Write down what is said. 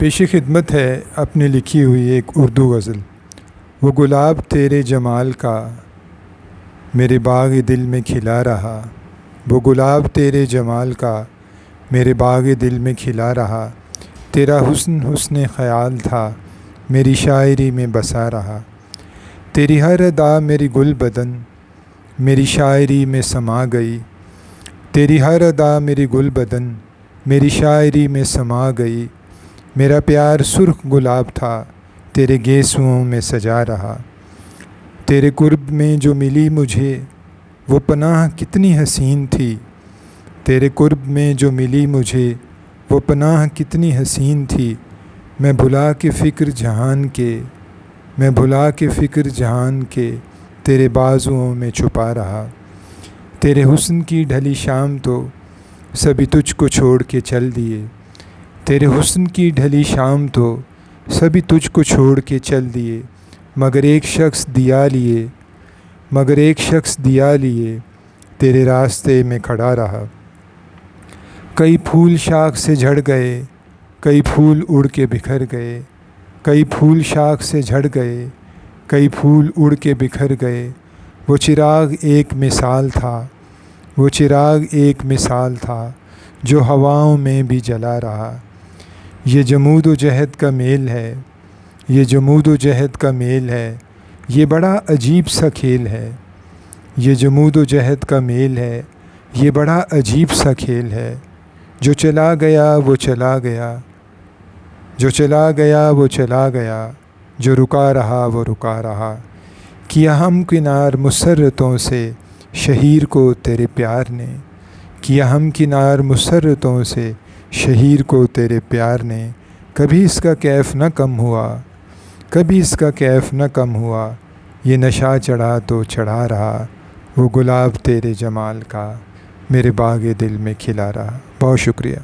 پیش خدمت ہے اپنی لکھی ہوئی ایک اردو غزل۔ وہ گلاب تیرے جمال کا میرے باغ دل میں کھلا رہا، وہ گلاب تیرے جمال کا میرے باغ دل میں کھلا رہا، تیرا حسن حسن خیال تھا میری شاعری میں بسا رہا، تیری ہر ادا میری گل بدن میری شاعری میں سما گئی، تیری ہر ادا میری گل بدن میری شاعری میں سما گئی، میرا پیار سرخ گلاب تھا تیرے گیسوؤں میں سجا رہا، تیرے قرب میں جو ملی مجھے وہ پناہ کتنی حسین تھی، تیرے قرب میں جو ملی مجھے وہ پناہ کتنی حسین تھی، میں بھلا کے فکر جہان کے میں بھلا کے فکر جہان کے تیرے بازوؤں میں چھپا رہا، تیرے حسن کی ڈھلی شام تو سبھی تجھ کو چھوڑ کے چل دیے، تیرے حسن کی ڈھلی شام تو سبھی تجھ کو چھوڑ کے چل دیے، مگر ایک شخص دیا لیے تیرے راستے میں کھڑا رہا، کئی پھول شاخ سے جھڑ گئے کئی پھول اڑ کے بکھر گئے، کئی پھول شاخ سے جھڑ گئے کئی پھول اڑ کے بکھر گئے، وہ چراغ ایک مثال تھا وہ چراغ ایک مثال تھا جو ہواؤں میں بھی جلا رہا، یہ جمود و جہد کا میل ہے یہ جمود و جہد کا میل ہے، یہ بڑا عجیب سا کھیل ہے، یہ جمود و جہد کا میل ہے یہ بڑا عجیب سا کھیل ہے، جو چلا گیا وہ چلا گیا جو چلا گیا وہ چلا گیا، جو رکا رہا وہ رکا رہا، کیا ہم کنار مسرتوں سے شہیر کو تیرے پیار نے، کیا ہم کنار مسرتوں سے شہیر کو تیرے پیار نے، کبھی اس کا کیف نہ کم ہوا کبھی اس کا کیف نہ کم ہوا، یہ نشہ چڑھا تو چڑھا رہا، وہ گلاب تیرے جمال کا میرے باغ دل میں کھلا رہا۔ بہت شکریہ۔